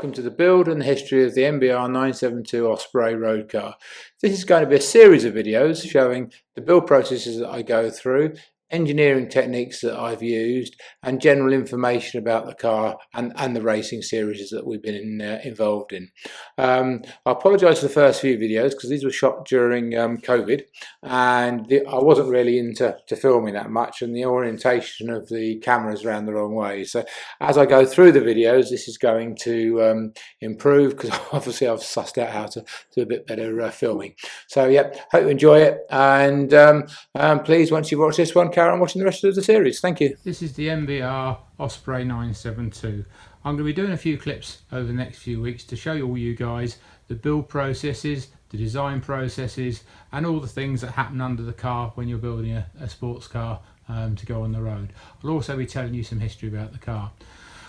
welcome to the build and the history of the MBR 972 Osprey road car. This is going to be a series of videos showing the build processes that I go through, engineering techniques that I've used, and general information about the car and the racing series that we've been involved in. I apologise for the first few videos because these were shot during COVID, and I wasn't really into filming that much, and the orientation of the cameras ran the wrong way. So as I go through the videos, this is going to improve, because obviously I've sussed out how to do a bit better filming. So yeah, hope you enjoy it, and please, once you've watched this one, carry on watching the rest of the series. Thank you. This is the MBR Osprey 972. I'm going to be doing a few clips over the next few weeks to show all you guys the build processes, the design processes, and all the things that happen under the car when you're building a sports car to go on the road. I'll also be telling you some history about the car.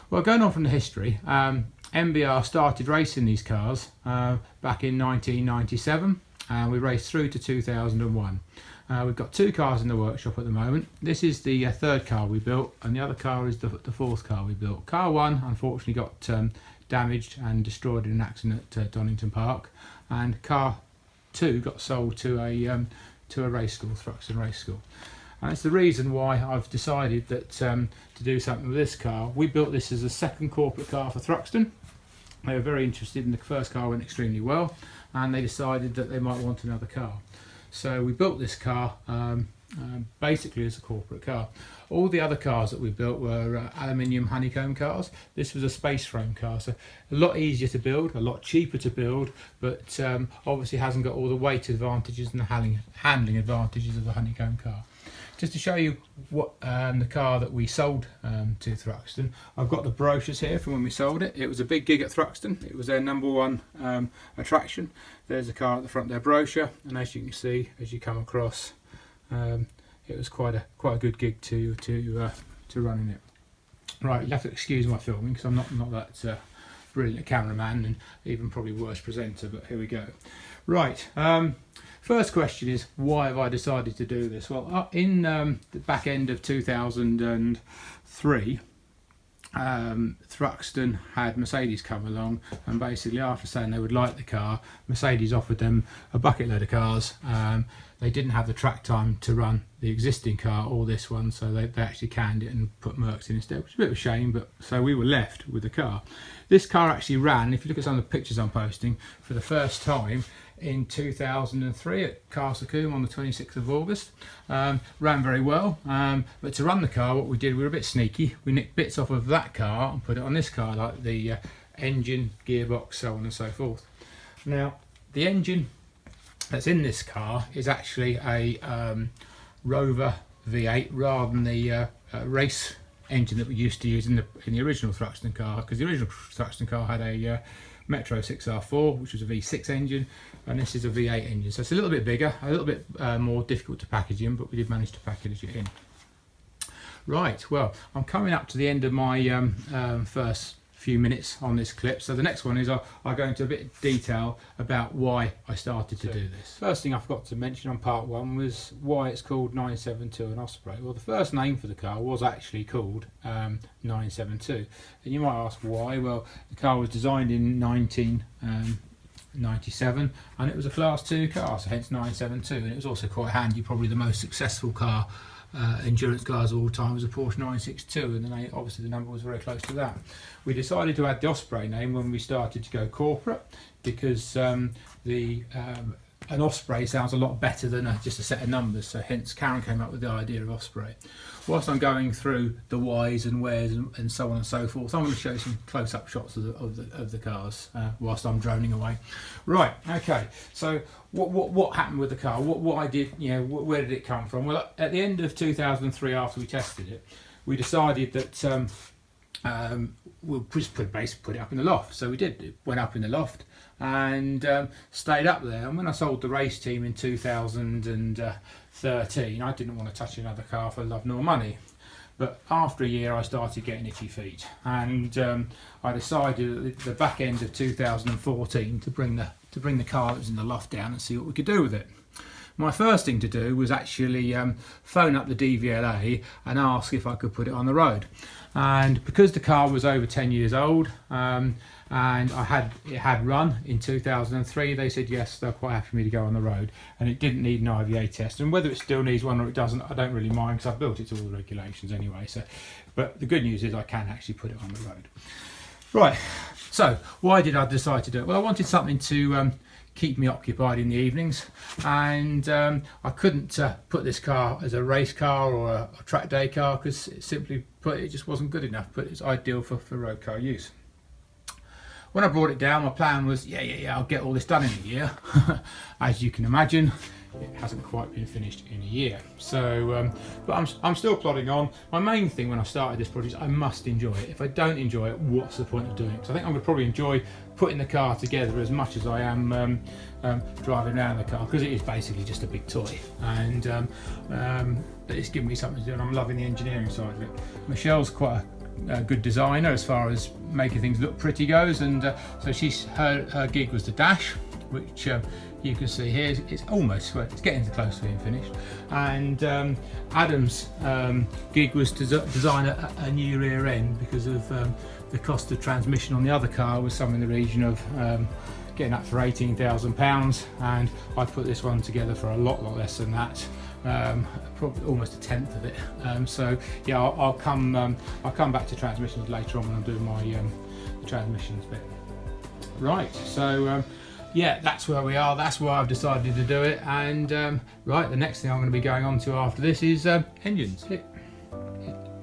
Well, going on from the history, MBR started racing these cars back in 1997, and we raced through to 2001. We've got two cars in the workshop at the moment. This is the third car we built, and the other car is the fourth car we built. Car one unfortunately got damaged and destroyed in an accident at Donington Park, and car two got sold to a race school, Thruxton Race School. And it's the reason why I've decided that to do something with this car. We built this as a second corporate car for Thruxton. They were very interested, and the first car went extremely well, and they decided that they might want another car. So we built this car basically as a corporate car. All the other cars that we built were aluminium honeycomb cars. This was a space frame car, so a lot easier to build, a lot cheaper to build, but obviously hasn't got all the weight advantages and the handling advantages of a honeycomb car. Just to show you what the car that we sold to Thruxton, I've got the brochures here from when we sold it. It was a big gig at Thruxton. It was their #1 attraction. There's the car at the front, their brochure, and as you can see, as you come across, it was quite a good gig to run in it. Right, you have to excuse my filming because I'm not that brilliant a cameraman, and even probably worse presenter. But here we go. Right. First question is, why have I decided to do this? Well, in the back end of 2003, Thruxton had Mercedes come along, and basically after saying they would like the car, Mercedes offered them a bucket load of cars. They didn't have the track time to run the existing car or this one, so they actually canned it and put Mercs in instead, which is a bit of a shame, but so we were left with the car. This car actually ran, if you look at some of the pictures I'm posting, for the first time in 2003 at Castle Combe on the 26th of August. Ran very well, but to run the car, what we did, we were a bit sneaky. We nicked bits off of that car and put it on this car, like the engine, gearbox, so on and so forth. Now, the engine that's in this car is actually a Rover V8 rather than the race engine that we used to use in the original Thruxton car, because the original Thruxton car had a Metro 6R4, which was a V6 engine, and this is a V8 engine, so it's a little bit bigger, a little bit more difficult to package in, but we did manage to package it in. Right, well, I'm coming up to the end of my first few minutes on this clip, so the next one is I'll go into a bit of detail about why I started to do this. First thing I forgot to mention on part one was why it's called 972 and Osprey. Well, the first name for the car was actually called 972, and you might ask why. Well, the car was designed in 1997, and it was a class 2 car, so hence 972, and it was also quite handy. Probably the most successful car, endurance cars of all time, was a Porsche 962, and then obviously the number was very close to that. We decided to add the Osprey name when we started to go corporate, because an Osprey sounds a lot better than just a set of numbers, so hence Karen came up with the idea of Osprey. Whilst I'm going through the whys and wheres and so on and so forth, I'm going to show you some close-up shots of the cars whilst I'm droning away. Right, okay, so what happened with the car? What I did, where did it come from? Well, at the end of 2003, after we tested it, we decided that we'll just basically put it up in the loft. So we did. It went up in the loft and stayed up there. And when I sold the race team in 2013, I didn't want to touch another car for love nor money. But after a year, I started getting itchy feet, and I decided at the back end of 2014 to bring the car that was in the loft down and see what we could do with it. my first thing to do was actually phone up the DVLA and ask if I could put it on the road. And because the car was over 10 years old, and it had run in 2003, they said yes, they're quite happy for me to go on the road, and it didn't need an IVA test. And whether it still needs one or it doesn't, I don't really mind, because I've built it to all the regulations anyway. So, but the good news is I can actually put it on the road. Right, so why did I decide to do it? Well, I wanted something to keep me occupied in the evenings, and I couldn't put this car as a race car or a track day car, because simply put, it just wasn't good enough, but it's ideal for road car use. When I brought it down, my plan was, I'll get all this done in a year. As you can imagine, it hasn't quite been finished in a year. So, but I'm still plodding on. My main thing when I started this project, I must enjoy it. If I don't enjoy it, what's the point of doing it? Because I think I'm going to probably enjoy putting the car together as much as I am driving around the car, because it is basically just a big toy. And but it's given me something to do, and I'm loving the engineering side of it. Michelle's quite a good designer as far as making things look pretty goes, and so her gig was the dash, which you can see here it's it's getting close to being finished, and Adam's gig was to design a new rear end, because of the cost of transmission on the other car was something in the region of getting up for £18,000, and I put this one together for a lot less than that. Probably almost a tenth of it. So yeah, I'll come back to transmissions later on when I'm doing my the transmissions bit. Right, so yeah, that's where we are. That's why I've decided to do it. And right, the next thing I'm going to be going on to after this is engines.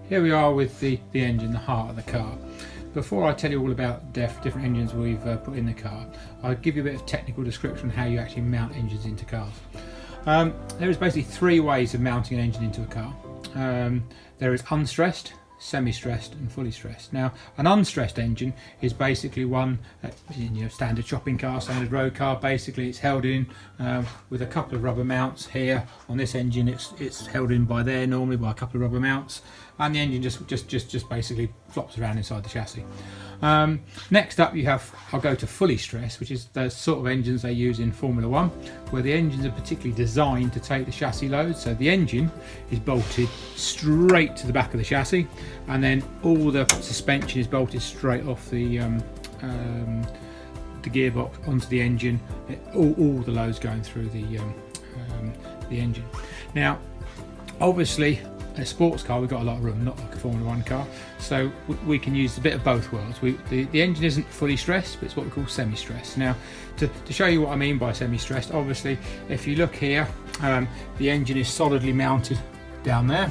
Here we are with the engine, the heart of the car. Before I tell you all about different engines we've put in the car, I'll give you a bit of technical description on how you actually mount engines into cars. There is basically three ways of mounting an engine into a car. There is unstressed, semi-stressed and fully stressed. Now, an unstressed engine is basically one, standard shopping car, standard road car. Basically, it's held in with a couple of rubber mounts here. On this engine, it's held in by there normally by a couple of rubber mounts, and the engine just basically flops around inside the chassis. Next up, I'll go to fully stressed, which is the sort of engines they use in Formula 1, where the engines are particularly designed to take the chassis load. So the engine is bolted straight to the back of the chassis, and then all the suspension is bolted straight off the gearbox onto the engine. All the loads going through the engine. Now, obviously, a sports car, we've got a lot of room, not like a Formula 1 car, so we can use a bit of both worlds. The engine isn't fully stressed, but it's what we call semi-stressed. Now, to show you what I mean by semi-stressed, obviously, if you look here, the engine is solidly mounted down there,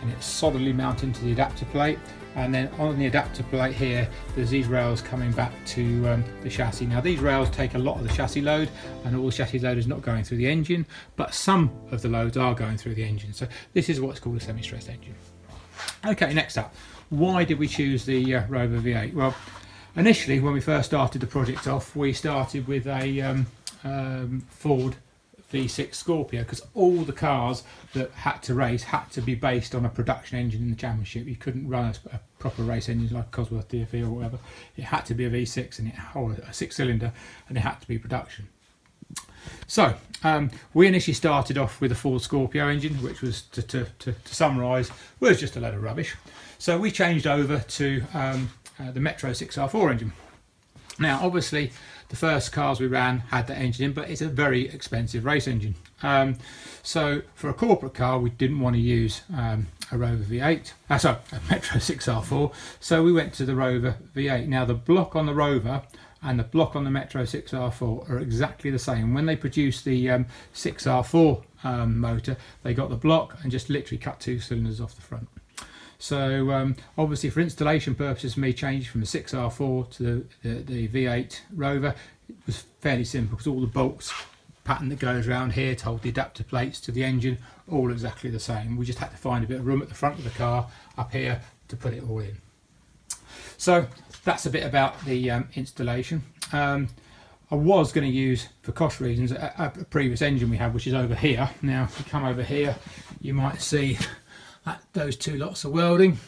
and it's solidly mounted into the adapter plate, and then on the adapter plate here, there's these rails coming back to the chassis. Now, these rails take a lot of the chassis load, and all the chassis load is not going through the engine, but some of the loads are going through the engine. So this is what's called a semi-stressed engine. Okay, next up, why did we choose the Rover V8? Well, initially when we first started the project off, we started with a Ford V6 Scorpio, because all the cars that had to race had to be based on a production engine in the championship. You couldn't run a proper race engine like Cosworth DFE or whatever. It had to be a V6 or a six-cylinder, and it had to be production. So we initially started off with a Ford Scorpio engine, which was, to summarise, was just a load of rubbish. So we changed over to the Metro 6R4 engine. Now, obviously, the first cars we ran had that engine in, but it's a very expensive race engine. So for a corporate car, we didn't want to use a Rover V8, a Metro 6R4, so we went to the Rover V8. Now, the block on the Rover and the block on the Metro 6R4 are exactly the same. When they produced the 6R4 motor, they got the block and just literally cut 2 cylinders off the front. So obviously, for installation purposes, me changing from the 6R4 to the V8 Rover, it was fairly simple, because all the bolts pattern that goes around here to hold the adapter plates to the engine, all exactly the same. We just had to find a bit of room at the front of the car up here to put it all in. So that's a bit about the installation. I was going to use, for cost reasons, a previous engine we had, which is over here. Now, if you come over here, you might see those two lots of welding.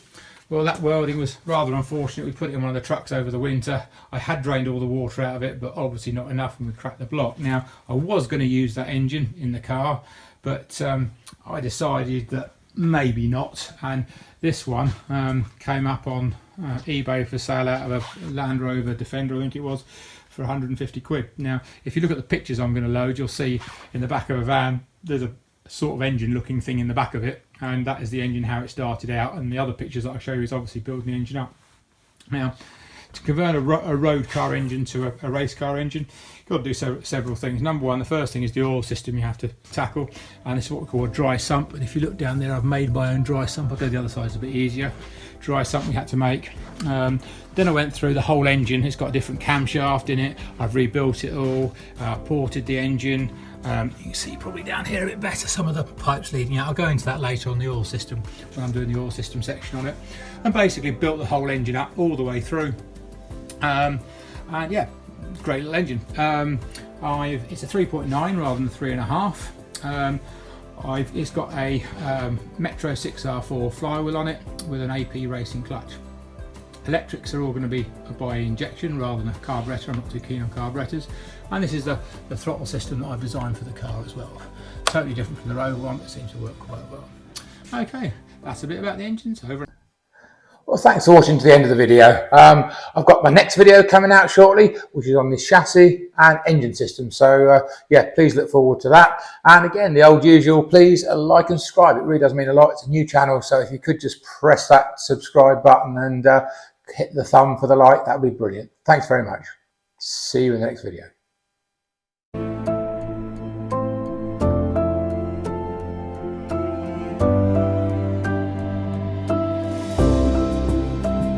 Well, that welding was rather unfortunate. We put it in one of the trucks over the winter. I had drained all the water out of it, but obviously not enough, and we cracked the block. Now, I was going to use that engine in the car, but I decided that maybe not. And this one came up on eBay for sale out of a Land Rover Defender, I think it was, for 150 quid. Now, if you look at the pictures I'm going to load, you'll see in the back of a van, there's a sort of engine looking thing in the back of it, and that is the engine, how it started out. And the other pictures that I show you is obviously building the engine up. Now, to convert a road car engine to a race car engine, you've got to do several things. Number one, the first thing is the oil system you have to tackle, and it's what we call a dry sump. And if you look down there, I've made my own dry sump. I'll go the other side, it's a bit easier. Dry sump we had to make. Then I went through the whole engine. It's got a different camshaft in it. I've rebuilt it all, ported the engine. You can see probably down here a bit better some of the pipes leading out. I'll go into that later on the oil system when I'm doing the oil system section on it. And basically built the whole engine up all the way through. And yeah, great little engine. It's a 3.9 rather than 3.5. It's got a Metro 6R4 flywheel on it with an AP racing clutch. Electrics are all going to be by injection rather than a carburettor. I'm not too keen on carburettors. And this is the throttle system that I've designed for the car as well. Totally different from the Rover one, but it seems to work quite well. Okay, that's a bit about the engines. Over. Well, thanks for watching to the end of the video. I've got my next video coming out shortly, which is on the chassis and engine system. So yeah, please look forward to that. And again, the old usual, please like and subscribe. It really does mean a lot. It's a new channel, so if you could just press that subscribe button and hit the thumb for the like, that would be brilliant. Thanks very much. See you in the next video.